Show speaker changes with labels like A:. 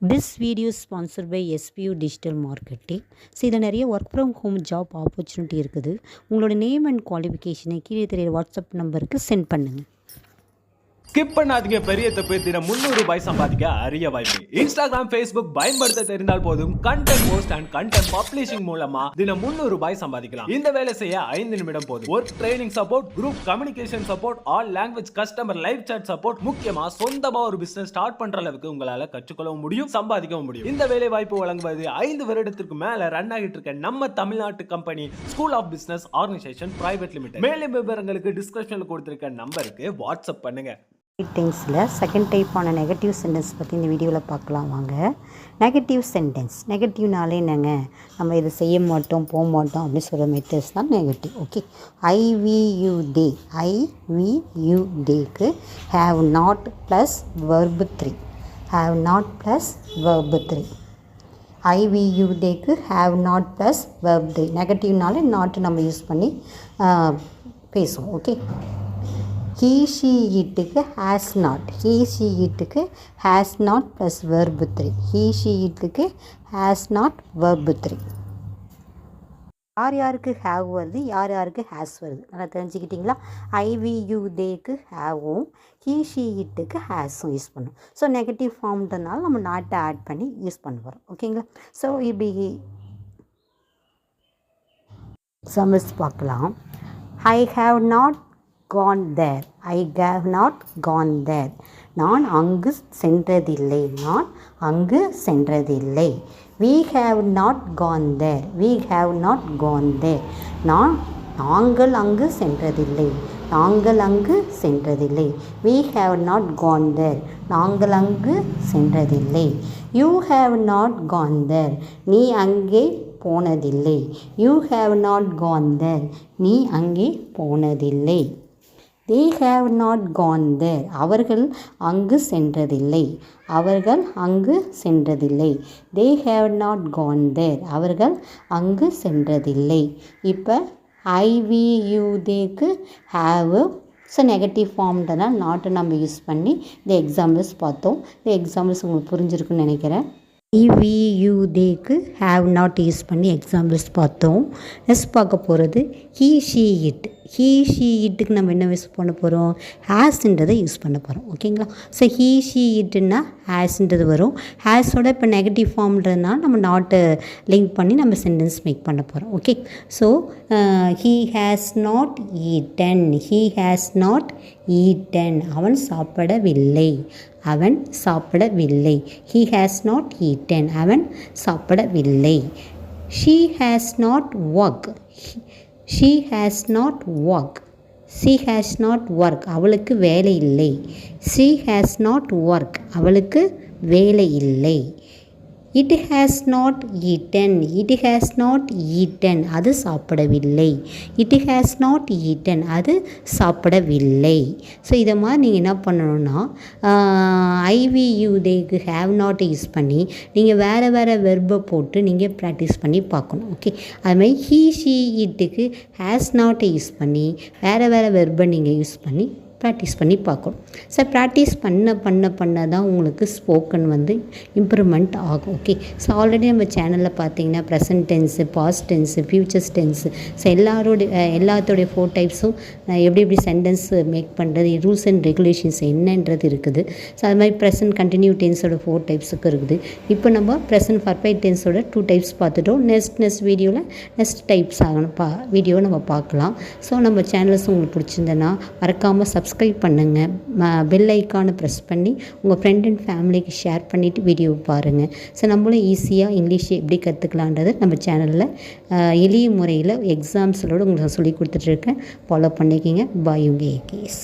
A: This video is sponsored by SPU Digital Marketing. So இதில் நிறைய work from home job opportunity இருக்குது. உங்களோட name and குவாலிஃபிகேஷனை கீழே தெரியுற வாட்ஸ்அப் நம்பருக்கு சென்ட் பண்ணுங்கள்.
B: ஸ்கிப் பண்ணாதீங்க, பெரிய தப்பு. தினம் ₹300 சம்பாதிக்க அரிய வாய்ப்பு. இன்ஸ்டாகிராம், ஃபேஸ்புக் பயன்படுத்த தெரிந்தால் போதும். Content post and content publishing மூலமா தினம் ₹300 சம்பாதிக்கலாம். இந்த வேலை செய்ய 5 நிமிடம் போதும். Work training support, group communication support, all language customer live chat support, முக்கியமா சொந்தமா ஒரு பிசினஸ் ஸ்டார்ட் பண்ற அளவுக்கு உங்களால கற்றுக்கொள்ளவும் முடியும், சம்பாதிக்கவும் முடியும். இந்த வேலை வாய்ப்பு வழங்குவது 5 வருடத்திற்கு மேல ரன் ஆகிட்டு இருக்க நம்ம தமிழ்நாட்டு company school of business organisation private limited. மேலும் விவரங்களுக்கு டிஸ்கிரிப்ஷன்ல கொடுத்திருக்க நம்பருக்கு வாட்ஸ்அப் பண்ணுங்க.
A: டென்ஸில் செகண்ட் டைப்பான நெகட்டிவ் சென்டென்ஸ் பற்றி இந்த வீடியோவில் பார்க்கலாம் வாங்க. நெகட்டிவ் சென்டென்ஸ், நெகட்டிவ்னாலே என்னங்க, நம்ம இதை செய்ய மாட்டோம் போக மாட்டோம் அப்படின்னு சொல்கிற மெத்தட்ஸ் தான் negative. Okay, I we you they, I we you டேக்கு have not plus verb 3, have not plus verb 3. I we you டேக்கு ஹேவ் நாட் ப்ளஸ் வெர்ப் 3. நெகட்டிவ்னாலே நாட்டு நம்ம யூஸ் பண்ணி பேசுவோம். ஓகே, he she itக்கு has not, he she itக்கு has not plus verb 3, he she itக்கு has not verb 3. யார் யாருக்கு have வருது, யார் யாருக்கு has வருது நல்லா தெரிஞ்சுக்கிட்டிங்களா? ஐவியூ டேக்கு ஹேவும், he she itக்கு ஹேஸும் யூஸ் பண்ணும். ஸோ நெகட்டிவ் ஃபார்ம்ன்றதுனால நம்ம நாட்டை ஆட் பண்ணி யூஸ் பண்ண போகிறோம். ஓகேங்களா? ஸோ இப்படி எக்ஸாம்பிள்ஸ் பார்க்கலாம். I have not gone there, I have not gone there. நான் அங்கு சென்றதில்லை, நான் அங்கு சென்றதில்லை. We have not gone there, we have not gone there. நாங்கள் அங்கு சென்றதில்லை, நாங்கள் அங்கு சென்றதில்லை. We have not gone there, நாங்கள் அங்கு சென்றதில்லை. You have not gone there, நீ அங்கே போனதில்லை. You have not gone there, நீ அங்கே போனதில்லை. They have not gone there, அவர்கள் அங்கு சென்றதில்லை, அவர்கள் அங்கு சென்றதில்லை. They have not gone there, அவர்கள் அங்கு சென்றதில்லை. இப்போ ஐவியூ தேக்கு ஹேவ், ஸோ நெகட்டிவ் ஃபார்ம்ன்றதுனால நாட்டை நம்ம யூஸ் பண்ணி இந்த எக்ஸாம்பிள்ஸ் பார்த்தோம். இந்த எக்ஸாம்பிள்ஸ் உங்களுக்கு புரிஞ்சிருக்குன்னு நினைக்கிறேன். ஐவியூ டேக்கு ஹேவ் நாட் யூஸ் பண்ணி எக்ஸாம்பிள்ஸ் பார்த்தோம். நெக்ஸ்ட் பார்க்க போகிறது he she it. He she இட்டுக்கு நம்ம என்ன யூஸ் பண்ண போகிறோம், ஹேஸ்ன்றதை யூஸ் பண்ண போகிறோம். ஓகேங்களா? ஸோ ஹீ ஷீ இட்டுன்னா ஹேஸ்ன்றது வரும். ஹேஸோட இப்போ நெகட்டிவ் ஃபார்ம்ன்றதுனால நம்ம நாட்டை லிங்க் பண்ணி நம்ம சென்டென்ஸ் மேக் பண்ண போகிறோம். Okay, so he has not eaten, he has not eaten, அவன் சாப்பிடவில்லை, அவன் சாப்பிடவில்லை. He has not eaten, அவன் சாப்பிடவில்லை. She has not worked, she has not worked. She has not work, அவளுக்கு வேலை இல்லை. She has not work, அவளுக்கு வேலை இல்லை. It has not eaten, it has not eaten, அது சாப்பிடவில்லை. It has not eaten, அது சாப்பிடவில்லை. So இதை மாதிரி நீங்கள் என்ன பண்ணணும்னா ஐவியூ டேக்கு ஹேவ் நாட் யூஸ் பண்ணி நீங்கள் வேறு வேறு வெர்பை போட்டு நீங்கள் ப்ராக்டிஸ் பண்ணி பார்க்கணும். ஓகே, அதுமாதிரி ஹீ ஷீ இட்டுக்கு ஹேஸ் நாட்டை யூஸ் பண்ணி வேறு வேறு வெர்பை நீங்கள் யூஸ் பண்ணி ப்ராக்டிஸ் பண்ணி பார்க்கணும். ஸோ ப்ராக்டிஸ் பண்ண தான் உங்களுக்கு ஸ்போக்கன் இம்ப்ரூவ்மெண்ட் ஆகும். ஓகே, ஸோ ஆல்ரெடி நம்ம சேனலில் பார்த்தீங்கன்னா present tense, past tense, futures tense, so எல்லாத்தோடைய 4 டைப்ஸும் எப்படி சென்டென்ஸ் மேக் பண்ணுறது, ரூல்ஸ் அண்ட் ரெகுலேஷன்ஸ் என்னன்றது இருக்குது. ஸோ அது மாதிரி ப்ரெசன்ட் கண்டினியூ டென்ஸோட 4 டைப்ஸுக்கு இருக்குது. இப்போ நம்ம ப்ரெசன்ட் பர்ஃபெக்ட் டென்ஸோட 2 டைப்ஸ் பார்த்துட்டோம். நெக்ஸ்ட் வீடியோவில் நெக்ஸ்ட் டைப்ஸ் வீடியோவை நம்ம பார்க்கலாம். ஸோ நம்ம சேனல்ஸ் உங்களுக்கு பிடிச்சிருந்தேன்னா மறக்காமல் சப்ஸ்கிரைப் பண்ணுங்கள், பெல் ஐக்கானை ப்ரெஸ் பண்ணி உங்கள் ஃப்ரெண்ட் அண்ட் ஃபேமிலிக்கு ஷேர் பண்ணிவிட்டு வீடியோ பாருங்கள். ஸோ நம்மளும் ஈஸியாக இங்கிலீஷ் எப்படி கற்றுக்கலான்றது நம்ம சேனலில் எளிய முறையில் எக்ஸாம்ஸோடு உங்களுக்கு சொல்லி கொடுத்துட்ருக்கேன். ஃபாலோ பண்ணிக்கிங்க. பாய், உங்கள் ஏகேஎஸ்.